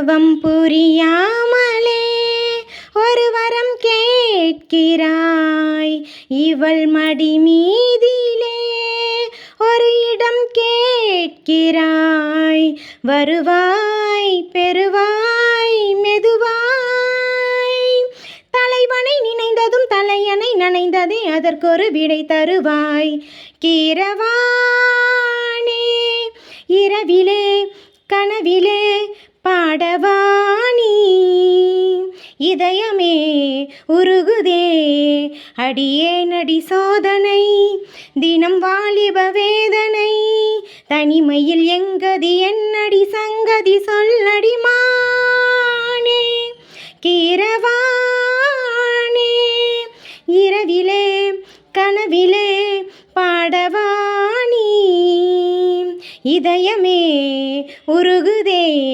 தவம் புரியாமலே ஒரு வரம் கேட்கிறாய். இவள் மடி மீதிலே ஒரு இடம் கேட்கிறாய். வருவாய் பெறுவாய் மெதுவாய். தலைவனை நினைந்ததும் தலையணை நனைந்ததே, அதற்கொரு விடை தருவாய். கீரவாணி இரவிலே கனவிலே பாடவாணி. இதயமே உருகுதே அடியேனடி சோதனை. தினம் வாலிப வேதனை. தனிமையில் எங்கதி என்னடி சங்கதி சொல்லடி மானே. கீரவாணி இரவிலே கனவிலே பாடவாணி. இதயமே உருகுதே.